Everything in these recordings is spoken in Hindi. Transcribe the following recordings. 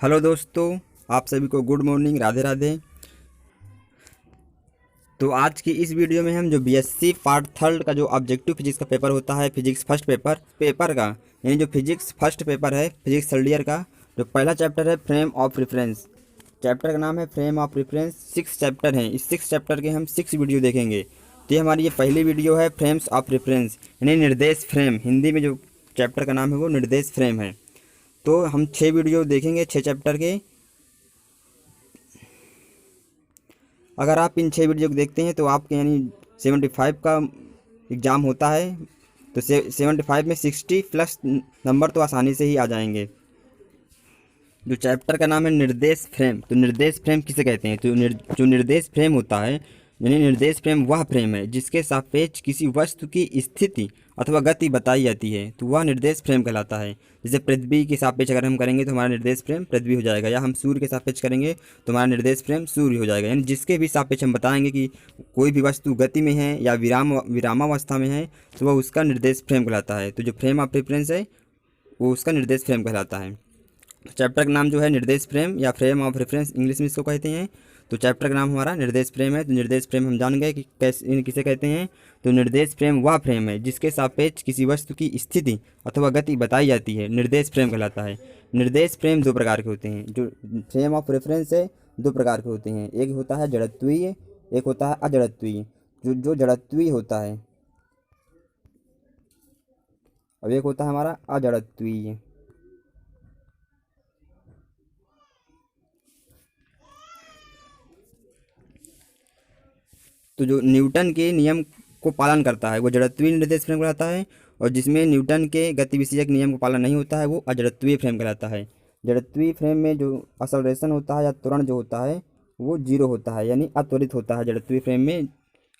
हेलो दोस्तों, आप सभी को गुड मॉर्निंग, राधे राधे। तो आज की इस वीडियो में हम जो बीएससी पार्ट थर्ड का जो ऑब्जेक्टिव फिजिक्स का पेपर होता है, फिजिक्स फर्स्ट पेपर का यानी जो फिजिक्स फर्स्ट पेपर है फिजिक्स थर्ड ईयर का, जो पहला चैप्टर है फ्रेम ऑफ रेफरेंस। चैप्टर का नाम है फ्रेम ऑफ रेफरेंस। 6 चैप्टर हैं। इस 6 चैप्टर के हम 6 वीडियो देखेंगे। तो ये हमारी ये पहली वीडियो है फ्रेम्स ऑफ रेफरेंस यानी निर्देश फ्रेम। हिंदी में जो चैप्टर का नाम है वो निर्देश फ्रेम है। तो हम 6 वीडियो देखेंगे 6 चैप्टर के। अगर आप इन 6 वीडियो को देखते हैं तो आपके यानी 75 का एग्ज़ाम होता है। तो 75 में 60 प्लस नंबर तो आसानी से ही आ जाएंगे। जो चैप्टर का नाम है निर्देश फ्रेम। तो निर्देश फ्रेम किसे कहते हैं? तो जो निर्देश फ्रेम होता है यानी निर्देश फ्रेम वह फ्रेम है जिसके सापेक्ष किसी वस्तु की स्थिति अथवा गति बताई जाती है, तो वह निर्देश फ्रेम कहलाता है। जैसे पृथ्वी के सापेक्ष अगर हम करेंगे तो हमारा निर्देश फ्रेम पृथ्वी हो जाएगा, या हम सूर्य के सापेक्ष करेंगे तो हमारा निर्देश फ्रेम सूर्य हो जाएगा। यानी जिसके भी सापेक्ष हम बताएंगे कि कोई भी वस्तु गति में है या विरामावस्था में है तो वह उसका निर्देश फ्रेम कहलाता है। तो जो फ्रेम ऑफ रेफरेंस है वो उसका निर्देश फ्रेम कहलाता है। तो चैप्टर का नाम जो है निर्देश फ्रेम या फ्रेम ऑफ रेफरेंस इंग्लिश में इसको कहते हैं। तो चैप्टर का नाम हमारा निर्देश फ्रेम है। तो निर्देश फ्रेम हम जान गए कि कैसे किसे कहते हैं। तो निर्देश फ्रेम वह फ्रेम है जिसके सापेक्ष किसी वस्तु की स्थिति अथवा गति बताई जाती है, निर्देश फ्रेम कहलाता है। निर्देश फ्रेम 2 प्रकार के होते हैं। जो फ्रेम ऑफ रेफरेंस है 2 प्रकार के होते हैं। एक होता है जड़त्वीय, एक होता है अजड़त्वीय। जो जड़त्वीय होता है और एक होता है हमारा अजड़त्वीय। तो जो न्यूटन के नियम को पालन करता है वो जड़त्वीय निर्देश फ्रेम कहलाता है, और जिसमें न्यूटन के गतिविषयक नियम का पालन नहीं होता है वो अजड़त्वीय फ्रेम कहलाता है। जड़त्वीय फ्रेम में जो असलरेशन होता है या त्वरण जो होता है वो 0 होता है, यानी अत्वरित होता है। जड़त्वीय फ्रेम में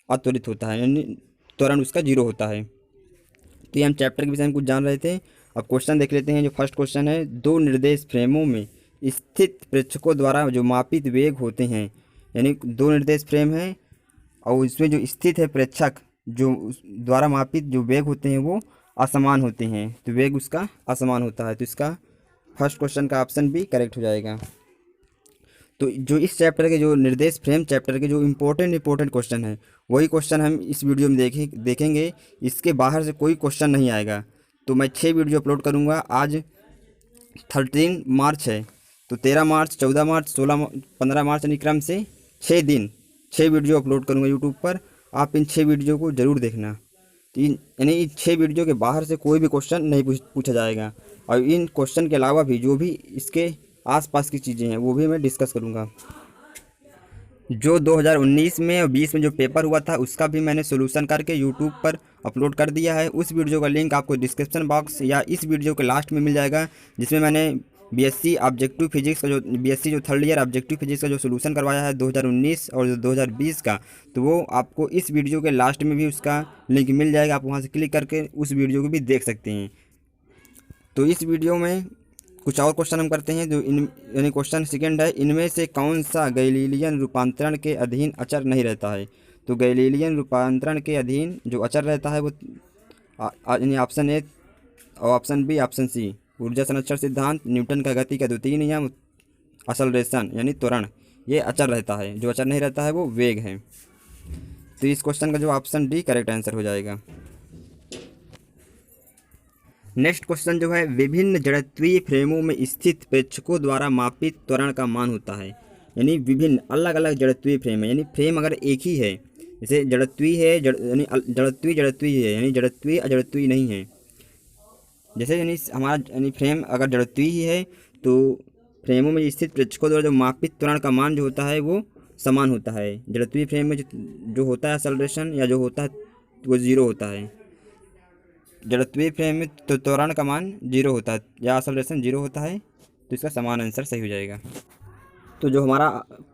अत्वरित होता है यानी त्वरण उसका 0 होता है। तो ये हम चैप्टर के विषय में कुछ जान रहे थे। अब क्वेश्चन देख लेते हैं। जो फर्स्ट क्वेश्चन है, 2 निर्देश फ्रेमों में स्थित प्रेक्षकों द्वारा जो मापित वेग होते हैं, यानी 2 निर्देश फ्रेम हैं और इसमें जो स्थित है प्रेक्षक जो द्वारा मापित जो वेग होते हैं वो असमान होते हैं। तो वेग उसका असमान होता है। तो इसका फर्स्ट क्वेश्चन का ऑप्शन भी करेक्ट हो जाएगा। तो जो इस चैप्टर के जो निर्देश फ्रेम चैप्टर के जो इम्पोर्टेंट क्वेश्चन है वही क्वेश्चन हम इस वीडियो में देखेंगे। इसके बाहर से कोई क्वेश्चन नहीं आएगा। तो मैं 6 वीडियो अपलोड करूँगा। आज 13 मार्च है, तो 13 मार्च, 14 मार्च, 16 15 मार्च यानी क्रम से 6 दिन 6 वीडियो अपलोड करूँगा यूट्यूब पर। आप इन 6 वीडियो को ज़रूर देखना। तो यानी इन 6 वीडियो के बाहर से कोई भी क्वेश्चन नहीं पूछा जाएगा, और इन क्वेश्चन के अलावा भी जो भी इसके आसपास की चीज़ें हैं वो भी मैं डिस्कस करूँगा। जो 2019 में और 20 में जो पेपर हुआ था उसका भी मैंने सोल्यूशन करके यूट्यूब पर अपलोड कर दिया है। उस वीडियो का लिंक आपको डिस्क्रिप्शन बॉक्स या इस वीडियो के लास्ट में मिल जाएगा, जिसमें मैंने बीएससी ऑब्जेक्टिव फिजिक्स का जो बीएससी जो थर्ड ईयर ऑब्जेक्टिव फिजिक्स का जो सोल्यूशन करवाया है 2019 और 2020 का, तो वो आपको इस वीडियो के लास्ट में भी उसका लिंक मिल जाएगा। आप वहाँ से क्लिक करके उस वीडियो को भी देख सकते हैं। तो इस वीडियो में कुछ और क्वेश्चन हम करते हैं। जो यानी क्वेश्चन सेकंड है, इनमें से कौन सा गैलीलियन रूपांतरण के अधीन अचर नहीं रहता है? तो गैलीलियन रूपांतरण के अधीन जो अचर रहता है वो यानी ऑप्शन ए और ऑप्शन बी, ऑप्शन सी। ऊर्जा संरक्षण सिद्धांत, न्यूटन का गति का द्वितीय नियम, असलरेशन यानी त्वरण, ये अचर रहता है। जो अचर नहीं रहता है वो वेग है। तो इस क्वेश्चन का जो ऑप्शन डी करेक्ट आंसर हो जाएगा। नेक्स्ट क्वेश्चन जो है, विभिन्न जड़त्वीय फ्रेमों में स्थित प्रेक्षकों द्वारा मापित त्वरण का मान होता है। यानी विभिन्न अलग अलग जड़त्वीय फ्रेम है, यानी फ्रेम अगर एक ही है, जैसे जड़त्वीय है यानी जड़त्वीय है, यानी जड़त्वीय अजड़त्वीय नहीं है। जैसे यानी हमारा यानी फ्रेम अगर जड़त्वीय ही है तो फ्रेमों में स्थित प्रेक्षकों द्वारा जो मापित त्वरण का मान जो होता है वो समान होता है। जड़त्वीय फ्रेम में जो होता है एक्सेलरेशन या जो होता है वो 0 होता है। जड़त्वीय फ्रेम में तो त्वरण का मान 0 होता है या एक्सेलरेशन 0 होता है। तो इसका समान आंसर सही हो जाएगा। तो जो हमारा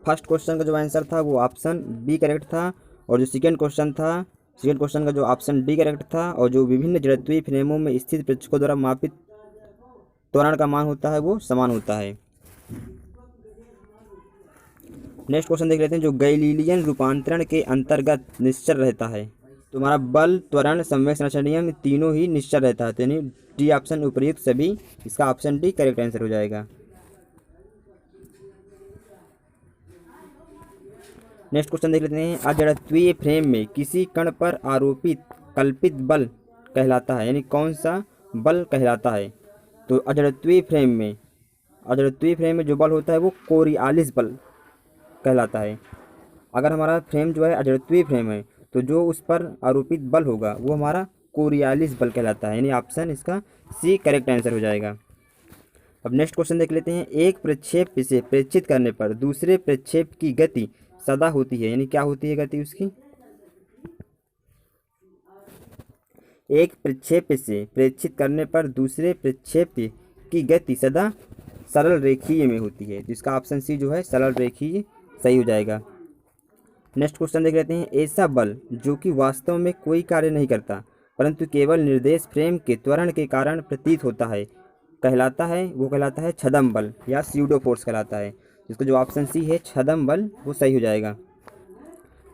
फर्स्ट क्वेश्चन का जो आंसर था वो ऑप्शन बी करेक्ट था, और जो सेकंड क्वेश्चन का जो ऑप्शन डी करेक्ट था, और जो विभिन्न जड़त्वीय फ्रेमों में स्थित प्रेक्षकों द्वारा मापित त्वरण का मान होता है वो समान होता है। नेक्स्ट क्वेश्चन देख लेते हैं। जो गैलीलियन रूपांतरण के अंतर्गत निश्चल रहता है, तो हमारा बल, त्वरण, संवेग संरक्षण नियम तीनों ही निश्चल रहता है। तो यानी डी ऑप्शन उपर्युक्त सभी, इसका ऑप्शन डी करेक्ट आंसर हो जाएगा। नेक्स्ट क्वेश्चन देख लेते हैं। अजड़त्वीय फ्रेम में किसी कण पर आरोपित कल्पित बल कहलाता है, यानी कौन सा बल कहलाता है। तो अजड़त्वीय फ्रेम में जो बल होता है वो कोरियालिस बल कहलाता है। अगर हमारा फ्रेम जो है अजड़त्वीय फ्रेम है तो जो उस पर आरोपित बल होगा वो हमारा कोरियालिस बल कहलाता है, यानी ऑप्शन इसका सी करेक्ट आंसर हो जाएगा। अब नेक्स्ट क्वेश्चन देख लेते हैं। एक प्रक्षेप से प्रेक्षित करने पर दूसरे प्रक्षेप की गति सदा होती है, यानी क्या होती है गति उसकी। एक प्रक्षेप से प्रेक्षित करने पर दूसरे प्रक्षेप की गति सदा सरल रेखीय में होती है, जिसका ऑप्शन सी जो है सरल रेखीय सही हो जाएगा। नेक्स्ट क्वेश्चन देख लेते हैं। ऐसा बल जो कि वास्तव में कोई कार्य नहीं करता परंतु केवल निर्देश फ्रेम के त्वरण के कारण प्रतीत होता है कहलाता है छद्म बल या स्यूडो फोर्स कहलाता है, जिसका जो ऑप्शन सी है छद्म बल वो सही हो जाएगा।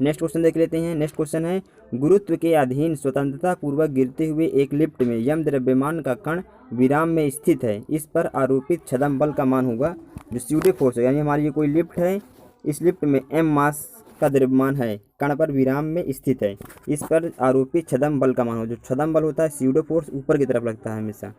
नेक्स्ट क्वेश्चन देख लेते हैं। नेक्स्ट क्वेश्चन है। गुरुत्व के अधीन स्वतंत्रता पूर्वक गिरते हुए एक लिफ्ट में यम द्रव्यमान का कण विराम में स्थित है, इस पर आरोपित छद्म बल का मान होगा जो स्यूडो फोर्स है, यानी हमारी ये कोई लिफ्ट है, इस लिफ्ट में m मास का द्रव्यमान है, कण पर विराम में स्थित है, इस पर आरोपित छद्म बल का मान हो। जो छद्म बल होता है स्यूडो फोर्स ऊपर की तरफ लगता है हमेशा।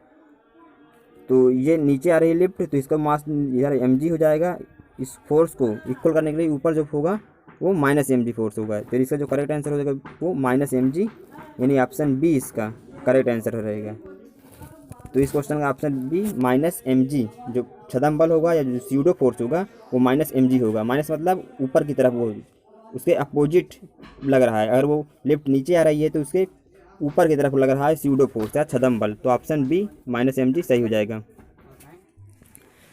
तो ये नीचे आ रही है लिफ्ट तो इसका मास इधर mg हो जाएगा। इस फोर्स को इक्वल करने के लिए ऊपर जो होगा वो -mg फोर्स होगा, तो इसका जो करेक्ट आंसर हो जाएगा वो -mg, यानी ऑप्शन बी इसका करेक्ट आंसर हो रहेगा। तो इस क्वेश्चन का ऑप्शन बी -mg जो छद्म बल होगा या जो स्यूडो फोर्स होगा वो -mg होगा। माइनस मतलब ऊपर की तरफ, वो उसके अपोजिट लग रहा है। अगर वो लिफ्ट नीचे आ रही है तो उसके ऊपर की तरफ लग रहा है स्यूडो फोर्स या छद्म बल, तो ऑप्शन बी -mg सही हो जाएगा।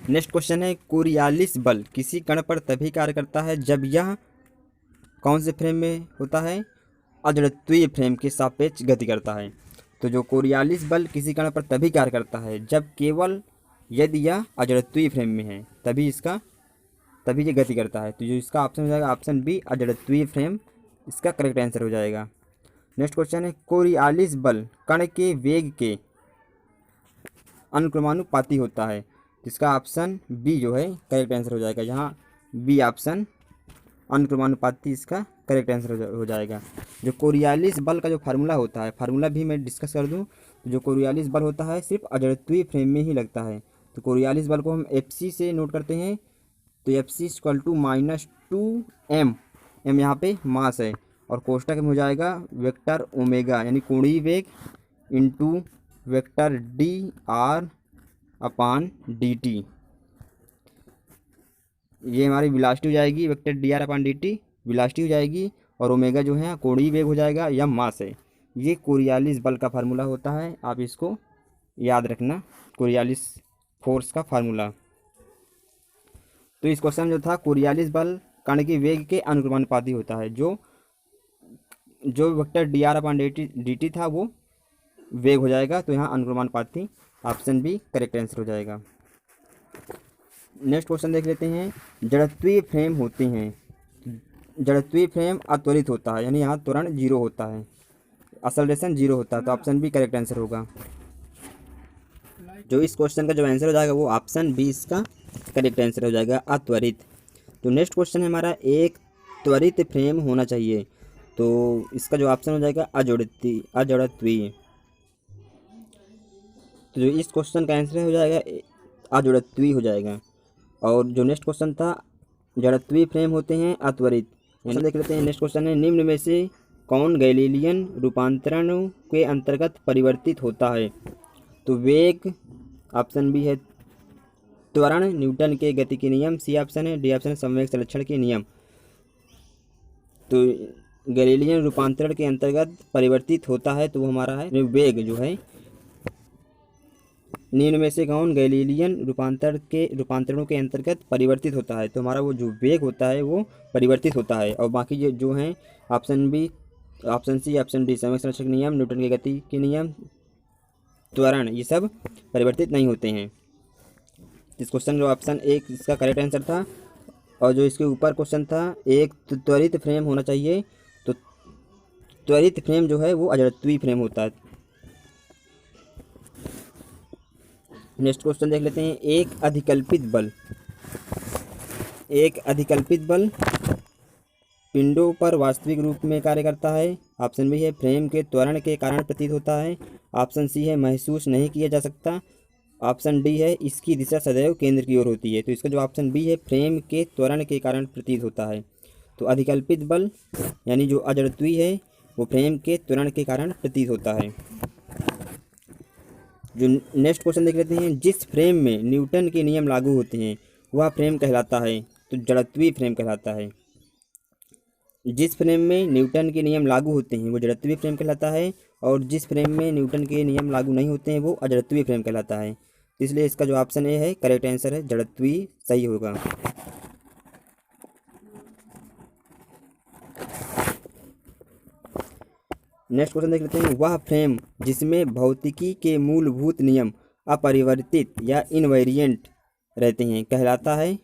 नेक्स्ट क्वेश्चन है। कोरियालिस बल किसी कण पर तभी कार्य करता है जब यह कौन से फ्रेम में होता है, अजड़त्वीय फ्रेम के सापेक्ष गति करता है। तो जो कोरियालिस बल किसी कण पर तभी कार्य करता है जब केवल यदि यह अजड़त्वीय फ्रेम में है तभी ये गति करता है, तो जो इसका ऑप्शन हो जाएगा ऑप्शन बी अजड़त्वीय फ्रेम इसका करेक्ट आंसर हो जाएगा। नेक्स्ट क्वेश्चन है। कोरियालिस बल कण के वेग के अनुक्रमानुपाती होता है, जिसका ऑप्शन बी जो है करेक्ट आंसर हो जाएगा। यहाँ बी ऑप्शन अनुक्रमानुपाती इसका करेक्ट आंसर हो जाएगा। जो कोरियालिस बल का जो फार्मूला होता है, फार्मूला भी मैं डिस्कस कर दूं, तो जो कोरियालिस बल होता है सिर्फ अजड़त्वीय फ्रेम में ही लगता है। तो कोरियालिस बल को हम FC से नोट करते हैं, तो FC = -2m, m यहाँ पे मास है और कोष्टक में हो जाएगा वेक्टर ओमेगा यानी कोणीय वेग इंटू वेक्टर dr/dt। ये हमारी वेलोसिटी हो जाएगी, वेक्टर dr/dt वेलोसिटी हो जाएगी और ओमेगा जो है कोणीय वेग हो जाएगा या मास है। ये कोरियालिस बल का फार्मूला होता है, आप इसको याद रखना, कोरियालिस फोर्स का फार्मूला। तो इस क्वेश्चन जो था कोरियालिस बल कण के वेग के अनुक्रमानुपाती होता है। जो वेक्टर dr/dt था वो वेग हो जाएगा, तो यहाँ अनुक्रमानुपाती ऑप्शन बी करेक्ट आंसर हो जाएगा। नेक्स्ट क्वेश्चन देख लेते हैं। जड़त्वीय फ्रेम होते हैं, जड़त्वीय फ्रेम अत्वरित होता है, यानी यहाँ त्वरण 0 होता है, एक्सेलरेशन 0 होता है, तो ऑप्शन बी करेक्ट आंसर होगा। जो इस क्वेश्चन का जो आंसर हो जाएगा वो ऑप्शन बी इसका करेक्ट आंसर हो जाएगा, अत्वरित। तो नेक्स्ट क्वेश्चन है हमारा। एक त्वरित फ्रेम होना चाहिए, तो इसका जो ऑप्शन हो जाएगा अजड़त्वीय। तो जो इस क्वेश्चन का आंसर हो जाएगा अजड़त्वीय हो जाएगा। और जो नेक्स्ट क्वेश्चन था जड़त्वीय फ्रेम होते हैं अत्वरित। देख लेते हैं। नेक्स्ट क्वेश्चन है। निम्न में से कौन गैलीलियन रूपांतरणों के अंतर्गत परिवर्तित होता है। तो वेग ऑप्शन बी है, त्वरण न्यूटन के गति के नियम सी ऑप्शन है, डी ऑप्शन है संवेग संरक्षण के नियम। तो गैलीलियन रूपांतरण के अंतर्गत परिवर्तित होता है तो वो हमारा है वेग जो है। निम्न में से कौन गैलीलियन रूपांतरणों के अंतर्गत परिवर्तित होता है, तो हमारा वो जो वेग होता है वो परिवर्तित होता है। और बाकी जो हैं option B, option C, option D संवेग संरक्षण के नियम, न्यूटन की गति के नियम, त्वरण, ये सब परिवर्तित नहीं होते हैं। इस क्वेश्चन जो ऑप्शन एक इसका करेक्ट आंसर था। और जो इसके ऊपर क्वेश्चन था एक त्वरित फ्रेम होना चाहिए, तो त्वरित फ्रेम जो है वो अजड़त्वीय फ्रेम होता है। नेक्स्ट क्वेश्चन देख लेते हैं। एक अधिकल्पित बल पिंडों पर वास्तविक रूप में कार्य करता है। ऑप्शन बी है फ्रेम के त्वरण के कारण प्रतीत होता है। ऑप्शन सी है महसूस नहीं किया जा सकता। ऑप्शन डी है इसकी दिशा सदैव केंद्र की ओर होती है। तो इसका जो ऑप्शन बी है फ्रेम के त्वरण के कारण प्रतीत होता है। तो अधिकल्पित बल यानी जो अजड़त्वी है वो फ्रेम के त्वरण के कारण प्रतीत होता है। जो नेक्स्ट क्वेश्चन देख लेते हैं, जिस फ्रेम में न्यूटन के नियम लागू होते हैं वह फ्रेम कहलाता है। तो जड़त्वीय फ्रेम कहलाता है। जिस फ्रेम में न्यूटन के नियम लागू होते हैं वो जड़त्वीय फ्रेम कहलाता है, और जिस फ्रेम में न्यूटन के नियम लागू नहीं होते हैं वो अजड़त्वीय फ्रेम कहलाता है। इसलिए इसका जो ऑप्शन ए है करेक्ट आंसर है, जड़त्वीय सही होगा। नेक्स्ट क्वेश्चन देख लेते हैं, वह फ्रेम जिसमें भौतिकी के मूलभूत नियम अपरिवर्तित या इनवेरिएंट रहते हैं कहलाता है,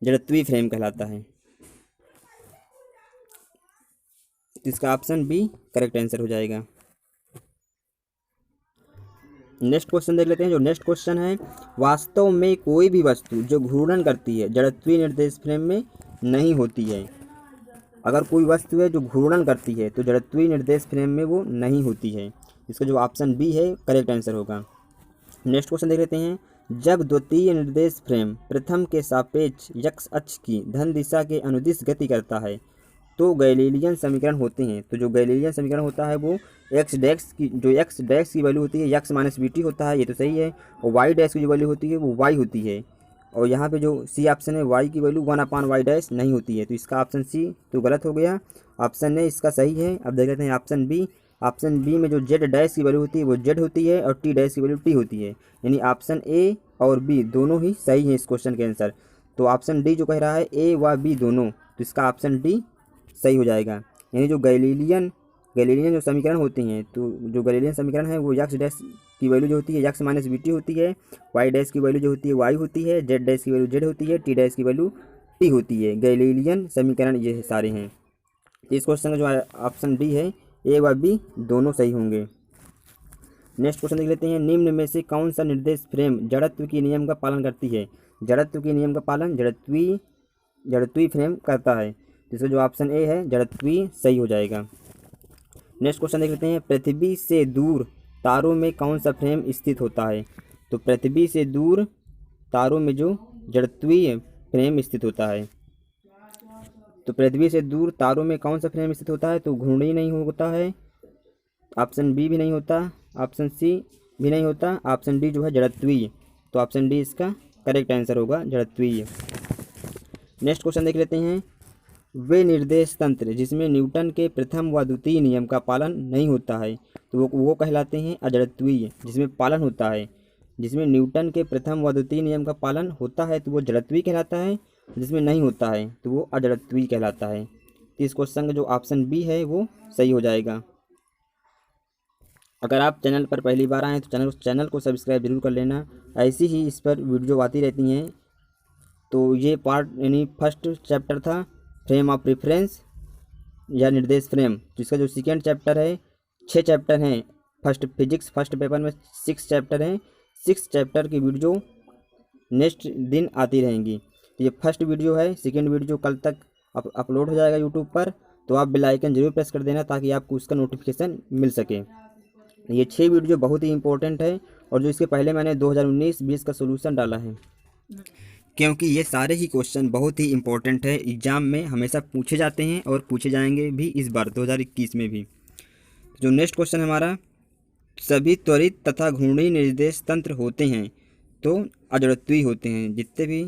जड़त्वीय फ्रेम कहलाता है। इसका ऑप्शन बी करेक्ट आंसर हो जाएगा। नेक्स्ट क्वेश्चन देख लेते हैं। जो नेक्स्ट क्वेश्चन है, वास्तव में कोई भी वस्तु जो घूर्णन करती है जड़त्वीय निर्देश फ्रेम में नहीं होती है। अगर कोई वस्तु है जो घूर्णन करती है तो जड़त्वीय निर्देश फ्रेम में वो नहीं होती है। इसका जो ऑप्शन बी है करेक्ट आंसर होगा। नेक्स्ट क्वेश्चन देख लेते हैं, जब द्वितीय निर्देश फ्रेम प्रथम के सापेक्ष एक्स अक्ष की धन दिशा के अनुदिश गति करता है तो गैलीलियन समीकरण होते हैं। तो जो गैलीलियन समीकरण होता है वो एक्स डैश की वैल्यू होती है एक्स माइनस बी टी होता है, ये तो सही है। और वाई डैश की जो वैल्यू होती है वो वाई होती है। और यहाँ पे जो सी ऑप्शन है वाई की वैल्यू 1/y डैश नहीं होती है। तो इसका ऑप्शन सी तो गलत हो गया। ऑप्शन ए इसका सही है। अब देख लेते हैं ऑप्शन बी। ऑप्शन बी में जो जेड डैश की वैल्यू होती है वो जेड होती है और टी डैश की वैल्यू टी होती है। यानी ऑप्शन ए और बी दोनों ही सही हैं इस क्वेश्चन के आंसर। तो ऑप्शन डी जो कह रहा है ए व बी दोनों, तो इसका ऑप्शन डी सही हो जाएगा। यानी जो गैलीलियन जो समीकरण होते हैं, तो जो गैलीलियन समीकरण है वो एक्स डैश की वैल्यू जो होती है एक्स माइनस बी टी होती है, वाई डैश की वैल्यू जो होती है वाई होती है, जेड डैश की वैल्यू जेड होती है, टी डैश की वैल्यू टी होती है। गैलीलियन समीकरण ये सारे हैं। इस क्वेश्चन का जो ऑप्शन डी है ए व बी दोनों सही होंगे। नेक्स्ट क्वेश्चन देख लेते हैं, निम्न में से कौन सा निर्देश फ्रेम जड़त्व के नियम का पालन करती है। जड़त्व के नियम का पालन जड़त्वीय फ्रेम करता है। जिसका जो ऑप्शन ए है जड़त्वीय सही हो जाएगा। नेक्स्ट क्वेश्चन देख लेते हैं, पृथ्वी से दूर तारों में कौन सा फ्रेम स्थित होता है। तो पृथ्वी से दूर तारों में जो जड़त्वीय फ्रेम स्थित होता है। तो पृथ्वी से दूर तारों में कौन सा फ्रेम स्थित होता है। तो घूर्णी नहीं होता है, ऑप्शन बी भी नहीं होता, ऑप्शन सी भी नहीं होता, ऑप्शन डी जो है जड़त्वीय। तो ऑप्शन डी इसका करेक्ट आंसर होगा, जड़त्वीय। नेक्स्ट क्वेश्चन देख लेते हैं, वे निर्देश तंत्र जिसमें न्यूटन के प्रथम व द्वितीय नियम का पालन नहीं होता है तो वो कहलाते हैं अजड़त्वीय। जिसमें पालन होता है, जिसमें न्यूटन के प्रथम व द्वितीय नियम का पालन होता है तो वो जड़त्वीय कहलाता है, जिसमें नहीं होता है तो वो अजड़त्वीय कहलाता है। तो इस क्वेश्चन का जो ऑप्शन बी है वो सही हो जाएगा। अगर आप चैनल पर पहली बार आएँ तो चैनल को सब्सक्राइब जरूर कर लेना। ऐसी ही इस पर वीडियो आती रहती हैं। तो ये पार्ट यानी फर्स्ट चैप्टर था फ्रेम ऑफ रेफरेंस या निर्देश फ्रेम, जिसका जो सेकेंड चैप्टर है 6 चैप्टर हैं। फिजिक्स फर्स्ट पेपर में 6 चैप्टर हैं। 6 चैप्टर की वीडियो नेक्स्ट दिन आती रहेंगी। तो ये फर्स्ट वीडियो है, सेकेंड वीडियो कल तक अपलोड हो जाएगा यूट्यूब पर। तो आप बेल आइकन जरूर प्रेस कर देना ताकि आपको उसका नोटिफिकेशन मिल सके। ये 6 वीडियो बहुत ही इंपॉर्टेंट है और जो इसके पहले मैंने 2019-20 का सोल्यूशन डाला है, क्योंकि ये सारे ही क्वेश्चन बहुत ही इंपॉर्टेंट है, एग्ज़ाम में हमेशा पूछे जाते हैं और पूछे जाएंगे भी इस बार 2021 में भी। जो नेक्स्ट क्वेश्चन हमारा, सभी त्वरित तथा घूर्णी निर्देश तंत्र होते हैं तो अजड़त्वीय होते हैं। जितने भी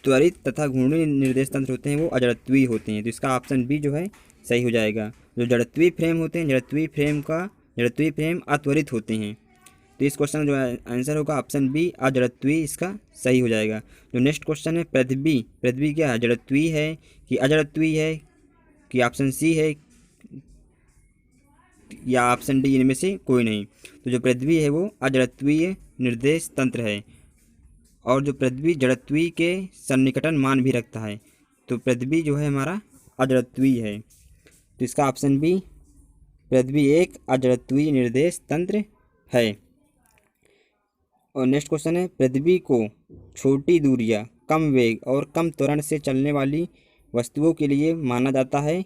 त्वरित तथा घूर्णी निर्देश तंत्र होते हैं वो अजड़त्वीय होते हैं। तो इसका ऑप्शन बी जो है सही हो जाएगा। जो जड़त्वीय फ्रेम होते हैं, जड़त्वीय फ्रेम अत्वरित होते हैं। तो इस क्वेश्चन का जो आंसर होगा ऑप्शन बी अजड़त्वीय, इसका सही हो जाएगा। जो नेक्स्ट क्वेश्चन है, पृथ्वी क्या है, जड़त्वीय है कि अजड़त्वीय है कि ऑप्शन सी है या ऑप्शन डी, इनमें से कोई नहीं। तो जो पृथ्वी है वो अजड़त्वीय निर्देश तंत्र है और जो पृथ्वी जड़त्वीय के सन्निकटन मान भी रखता है। तो पृथ्वी जो है हमारा अजड़त्वीय है। तो इसका ऑप्शन बी पृथ्वी एक अजड़त्वीय निर्देश तंत्र है। और नेक्स्ट क्वेश्चन है, पृथ्वी को छोटी दूरियां कम वेग और कम त्वरण से चलने वाली वस्तुओं के लिए माना जाता है,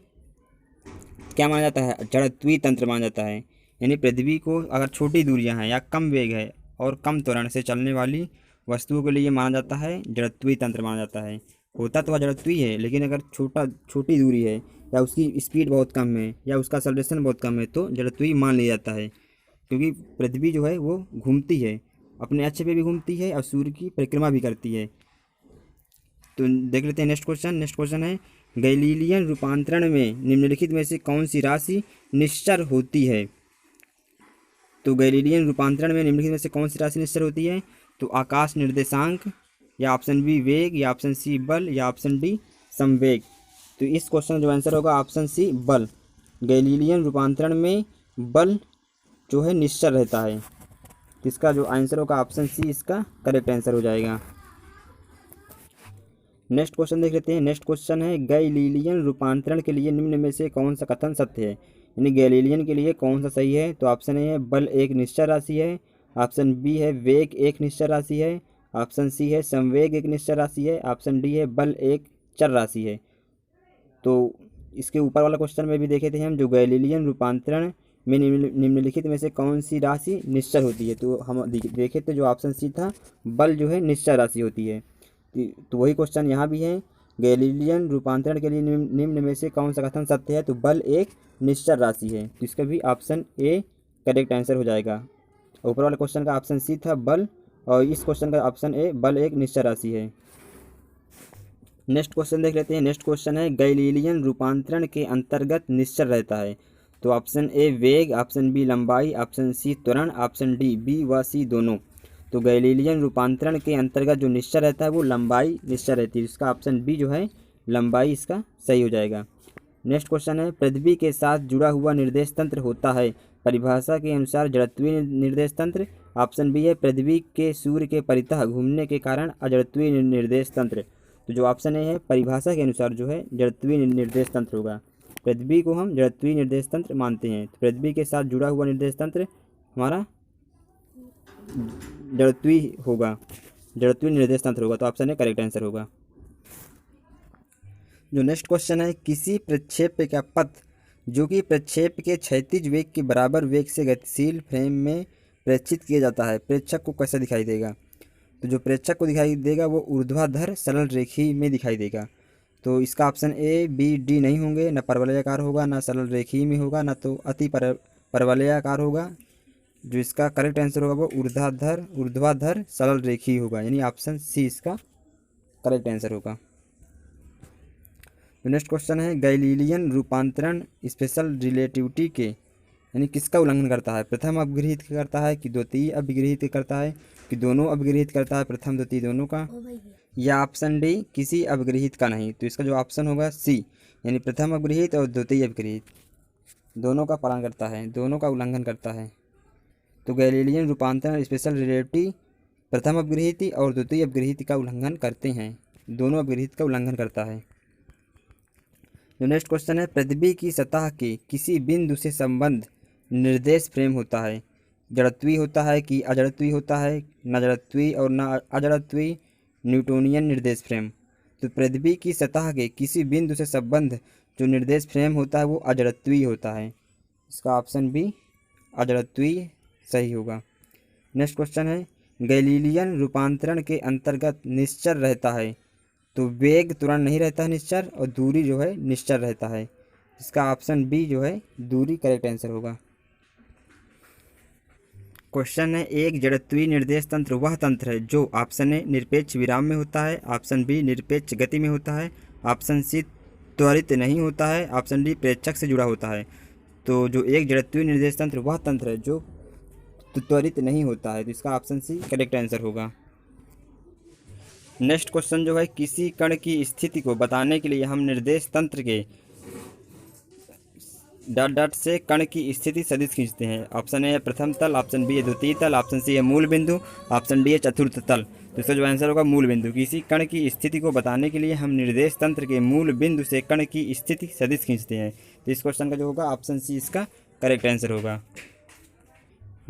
क्या माना जाता है? जड़त्वीय तंत्र माना जाता है। यानी पृथ्वी को अगर छोटी दूरियां हैं या कम वेग है और कम त्वरण से चलने वाली वस्तुओं के लिए माना जाता है जड़त्वीय तंत्र माना जाता है। होता तो वह जड़त्वीय है, लेकिन अगर छोटी दूरी है या उसकी स्पीड बहुत कम है या उसका एक्सेलरेशन बहुत कम है तो जड़त्वीय मान लिया जाता है, क्योंकि पृथ्वी जो है वो घूमती है, अपने अक्ष पे भी घूमती है और सूर्य की परिक्रमा भी करती है। तो देख लेते हैं नेक्स्ट क्वेश्चन। नेक्स्ट क्वेश्चन है गैलीलियन रूपांतरण में निम्नलिखित में से कौन सी राशि निश्चर होती है? तो गैलीलियन रूपांतरण में निम्नलिखित में से कौन सी राशि निश्चर होती है? तो आकाश निर्देशांक, या ऑप्शन बी वेग, या ऑप्शन सी बल, या ऑप्शन डी संवेग। तो इस क्वेश्चन का जो आंसर होगा ऑप्शन सी बल। गैलीलियन रूपांतरण में बल जो है निश्चल रहता है। इसका जो आंसर होगा ऑप्शन सी इसका करेक्ट आंसर हो जाएगा। नेक्स्ट क्वेश्चन देख लेते हैं। नेक्स्ट क्वेश्चन है गैलीलियन रूपांतरण के लिए निम्न में से कौन सा कथन सत्य है? यानी गैलीलियन के लिए कौन सा सही है? तो ऑप्शन ए है बल एक निश्चल राशि है, ऑप्शन बी है वेग एक निश्चल राशि है, ऑप्शन सी है संवेग एक निश्चल राशि है, ऑप्शन डी है बल एक चर राशि है। तो इसके ऊपर वाला क्वेश्चन में भी देखे थे हम, जो गैलीलियन रूपांतरण में निम्नलिखित में से कौन सी राशि निश्चल होती है? तो हम देखे थे जो ऑप्शन सी था बल जो है निश्चल राशि होती है। तो वही क्वेश्चन यहाँ भी है, गैलीलियन रूपांतरण के लिए निम्न में से कौन सा कथन सत्य है? तो बल एक निश्चल राशि है। तो इसका भी ऑप्शन ए करेक्ट आंसर हो जाएगा। ऊपर वाले क्वेश्चन का ऑप्शन सी था बल, और इस क्वेश्चन का ऑप्शन ए बल एक निश्चल राशि है। नेक्स्ट क्वेश्चन देख लेते हैं। नेक्स्ट क्वेश्चन है गैलीलियन रूपांतरण के अंतर्गत निश्चल रहता है। तो ऑप्शन ए वेग, ऑप्शन बी लंबाई, ऑप्शन सी त्वरण, ऑप्शन डी बी व सी दोनों। तो गैलीलियन रूपांतरण के अंतर्गत जो निश्चल रहता है वो लंबाई निश्चल रहती है। इसका ऑप्शन बी जो है लंबाई इसका सही हो जाएगा। नेक्स्ट क्वेश्चन है पृथ्वी के साथ जुड़ा हुआ निर्देश तंत्र होता है परिभाषा के अनुसार जड़त्वीय निर्देश तंत्र। ऑप्शन बी है पृथ्वी के सूर्य के परितः घूमने के कारण अजड़त्वीय निर्देश तंत्र। तो जो ऑप्शन ए है परिभाषा के अनुसार जो है जड़त्वीय निर्देश तंत्र होगा। पृथ्वी को हम जड़त्वीय निर्देश तंत्र मानते हैं, तो पृथ्वी के साथ जुड़ा हुआ निर्देश तंत्र हमारा जड़त्वीय होगा, जड़त्वीय निर्देश तंत्र होगा। तो ऑप्शन ए करेक्ट आंसर होगा। जो नेक्स्ट क्वेश्चन है किसी प्रक्षेप का पथ जो कि प्रक्षेप के क्षैतिज वेग के बराबर वेग से गतिशील फ्रेम में प्रेक्षित किया जाता है, प्रेक्षक को कैसा दिखाई देगा? तो जो प्रेक्षक को दिखाई देगा वो ऊर्ध्वाधर सरल रेखी में दिखाई देगा। तो इसका ऑप्शन ए बी डी नहीं होंगे, ना परवलयाकार होगा, ना सरल रेखी में होगा, ना तो अति परवलयाकार होगा। जो इसका करेक्ट आंसर होगा वो ऊर्ध्वाधर सरल रेखी होगा, यानी ऑप्शन सी इसका करेक्ट आंसर होगा। तो नेक्स्ट क्वेश्चन है गैलीलियन रूपांतरण स्पेशल रिलेटिविटी के यानी किसका उल्लंघन करता है? प्रथम अपगृहित करता है कि द्वितीय अपगृहित करता है कि दोनों अपगृहित करता है, प्रथम द्वितीय दोनों का, या ऑप्शन डी किसी अपगृहित का नहीं। तो इसका जो ऑप्शन होगा सी, यानी प्रथम अपगृहित और द्वितीय अपगृहित दोनों का पालन करता है, दोनों का उल्लंघन करता है। तो गैलीलियन रूपांतरण स्पेशल रिलेटिविटी प्रथम अपगृहित और द्वितीय अपगृहित का उल्लंघन करते हैं, दोनों अपगृहित का उल्लंघन करता है। जो नेक्स्ट क्वेश्चन है पृथ्वी की सतह के किसी बिंदु से संबंध निर्देश फ्रेम होता है, जड़त्वीय होता है कि अजड़त्वीय होता है, न जड़त्वीय और न अजड़त्वीय न्यूटोनियन निर्देश फ्रेम। तो पृथ्वी की सतह के किसी बिंदु से संबंध जो निर्देश फ्रेम होता है वो अजड़त्वीय होता है। इसका ऑप्शन बी अजड़त्वीय सही होगा। नेक्स्ट क्वेश्चन है गैलीलियन रूपांतरण के अंतर्गत निश्चल रहता है। तो वेग तुरंत नहीं रहता है निश्चल, और दूरी जो है निश्चल रहता है। इसका ऑप्शन बी जो है दूरी करेक्ट आंसर होगा। क्वेश्चन है एक जड़त्वीय निर्देश तंत्र वह तंत्र है जो ऑप्शन ए निरपेक्ष विराम में होता है, ऑप्शन बी निरपेक्ष गति में होता है, ऑप्शन सी त्वरित नहीं होता है, ऑप्शन डी प्रेक्षक से जुड़ा होता है। तो जो एक जड़त्वीय निर्देश तंत्र वह तंत्र है जो त्वरित नहीं होता है, तो इसका ऑप्शन सी करेक्ट आंसर होगा। नेक्स्ट क्वेश्चन जो है किसी कण की स्थिति को बताने के लिए हम निर्देश तंत्र के डॉट डॉट से कण की स्थिति सदिश खींचते हैं। ऑप्शन ए है प्रथम तल, ऑप्शन बी है द्वितीय तल, ऑप्शन सी है मूल बिंदु, ऑप्शन डी है चतुर्थ तल। तो इसका जो आंसर होगा मूल बिंदु। किसी कण की स्थिति को बताने के लिए हम निर्देश तंत्र के मूल बिंदु से कण की स्थिति सदिश खींचते हैं। तो इस क्वेश्चन का जो होगा ऑप्शन सी इसका करेक्ट आंसर होगा।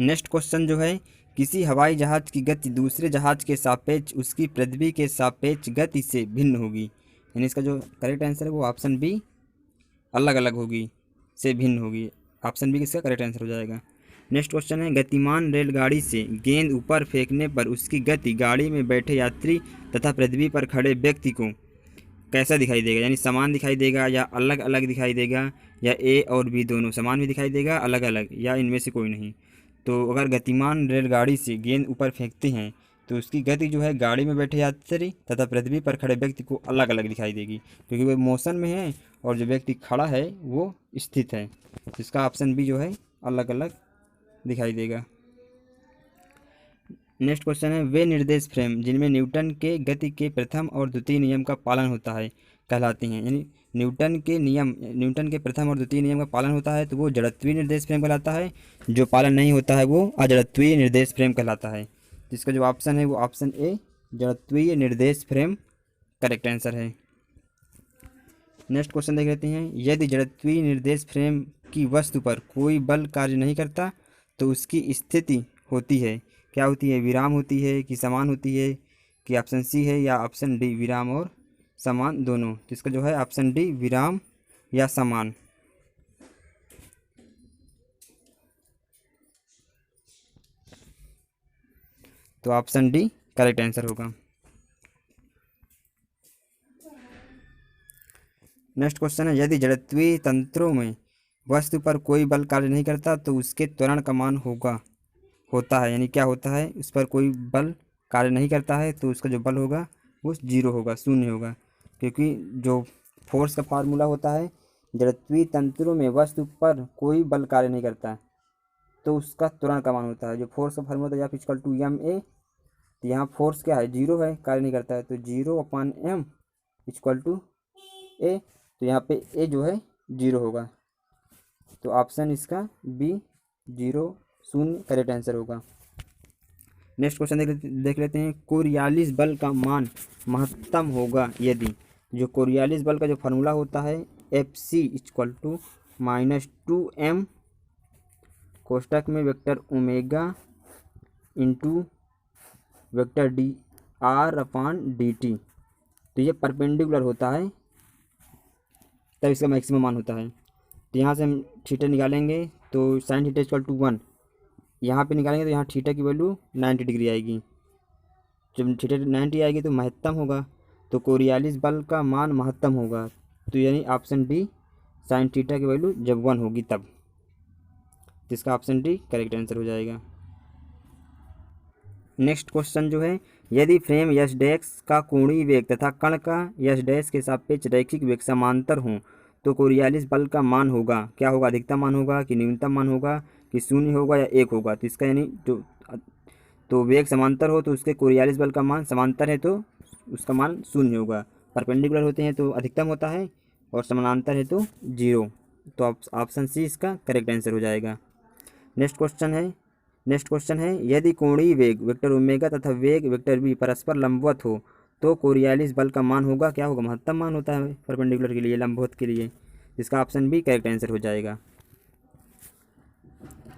नेक्स्ट क्वेश्चन जो है किसी हवाई जहाज़ की गति दूसरे जहाज़ के सापेक्ष उसकी पृथ्वी के सापेक्ष गति से भिन्न होगी। यानी इसका जो करेक्ट आंसर है वो ऑप्शन बी अलग अलग होगी, से भिन्न होगी। ऑप्शन बी इसका करेक्ट आंसर हो जाएगा। नेक्स्ट क्वेश्चन है, गतिमान रेलगाड़ी से गेंद ऊपर फेंकने पर उसकी गति गाड़ी में बैठे यात्री तथा पृथ्वी पर खड़े व्यक्ति को कैसा दिखाई देगा? यानी समान दिखाई देगा या अलग अलग दिखाई देगा, या ए और बी दोनों समान भी दिखाई देगा, अलग अलग, या इनमें से कोई नहीं। तो अगर गतिमान रेलगाड़ी से गेंद ऊपर फेंकते हैं तो उसकी गति जो है गाड़ी में बैठे यात्री तथा पृथ्वी पर खड़े व्यक्ति को अलग अलग दिखाई देगी, क्योंकि वो मोशन में है और जो व्यक्ति खड़ा है वो स्थित है। इसका ऑप्शन बी जो है अलग अलग दिखाई देगा। नेक्स्ट क्वेश्चन है, वे निर्देश फ्रेम जिनमें न्यूटन के गति के प्रथम और द्वितीय नियम का पालन होता है कहलाते हैं। यानी न्यूटन के प्रथम और द्वितीय नियम का पालन होता है तो वो जड़त्वीय निर्देश फ्रेम कहलाता है। जो पालन नहीं होता है वो अजड़त्वीय निर्देश फ्रेम कहलाता है। जिसका जो ऑप्शन है वो ऑप्शन ए जड़त्वीय निर्देश फ्रेम करेक्ट आंसर है। नेक्स्ट क्वेश्चन देख लेते हैं, यदि जड़त्वीय निर्देश फ्रेम की वस्तु पर कोई बल कार्य नहीं करता तो उसकी स्थिति होती है, क्या होती है? विराम होती है कि समान होती है, कि ऑप्शन सी है या ऑप्शन डी विराम और समान दोनों? जिसका जो है ऑप्शन डी विराम या समान। तो ऑप्शन डी करेक्ट आंसर होगा। नेक्स्ट क्वेश्चन है, यदि जड़त्वीय तंत्रों में वस्तु पर कोई बल कार्य नहीं करता तो उसके त्वरण का मान होता है। यानी क्या होता है? उस पर कोई बल कार्य नहीं करता है तो उसका जो बल होगा वो 0 होगा, 0 होगा, क्योंकि जो फोर्स का फार्मूला होता है, जड़त्वीय तंत्रों में वस्तु पर कोई बल कार्य नहीं करता तो उसका त्वरण का मान होता है। जो फोर्स का फार्मूला होता है इक्वल टू एम ए, तो यहाँ फोर्स क्या है? 0 है, कार्य नहीं करता है, तो 0/m इक्वल टू ए, तो यहाँ पे ए जो है 0 होगा। तो ऑप्शन इसका बी 0 0 करेक्ट आंसर होगा। नेक्स्ट क्वेश्चन देख लेते हैं, कोरियालिस बल का मान महत्तम होगा यदि? जो कोरियालिस बल का जो फार्मूला होता है FC इक्वल टू -2m कोष्टक में vector omega into vector dr/dt, तो ये परपेंडिकुलर होता है तब इसका मैक्सिमम मान होता है। तो यहाँ से हम थीटा निकालेंगे तो साइन थीटा इक्वल टू 1, यहाँ पे निकालेंगे तो यहाँ थीटा की वैल्यू 90 डिग्री आएगी। जब थीटा 90 आएगी तो महत्तम होगा, तो कोरियालिस बल का मान महत्तम होगा, तो यानी ऑप्शन डी साइन थीटा की वैल्यू जब 1 होगी तब। जिसका ऑप्शन डी करेक्ट आंसर हो जाएगा। नेक्स्ट क्वेश्चन जो है, यदि फ्रेम यस डैश का कोणीय वेग तथा कण का यस डैश के सापेक्ष रैखिक वेग समांतर हों तो कोरियालिस बल का मान होगा, क्या होगा? अधिकतम मान होगा कि न्यूनतम मान होगा कि 0 होगा या 1 होगा? तो इसका यानी तो वेग समांतर हो तो उसके कोरियालिस बल का मान समांतर है तो उसका मान 0 होगा। परपेंडिकुलर होते हैं तो अधिकतम होता है और समानांतर है तो 0। तो ऑप्शन सी इसका करेक्ट आंसर हो जाएगा। नेक्स्ट क्वेश्चन है, यदि कोणीय वेग वेक्टर ओमेगा तथा वेग वेक्टर बी परस्पर लंबवत हो तो कोरियालिस बल का मान होगा, क्या होगा? महत्तम मान होता है परपेंडिकुलर के लिए, लंबवत के लिए। इसका ऑप्शन बी करेक्ट आंसर हो जाएगा।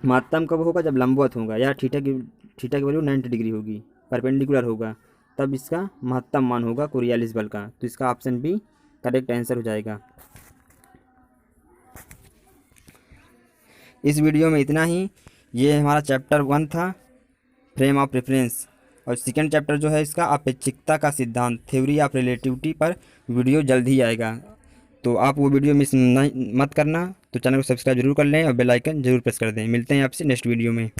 महत्तम कब होगा? जब लंबवत होगा या थीटा की वैल्यू 90 डिग्री होगी, परपेंडिकुलर होगा, तब इसका महत्तम मान होगा कोरियालिस बल का। तो इसका ऑप्शन बी करेक्ट आंसर हो जाएगा। इस वीडियो में इतना ही। ये हमारा चैप्टर 1 था, फ्रेम ऑफ रेफरेंस, और सेकेंड चैप्टर जो है इसका अपेक्षिकता का सिद्धांत, थ्योरी ऑफ रिलेटिविटी पर वीडियो जल्द ही आएगा। तो आप वो वीडियो मिस मत करना। तो चैनल को सब्सक्राइब जरूर कर लें और बेल आइकन जरूर प्रेस कर दें। मिलते हैं आपसे नेक्स्ट वीडियो में।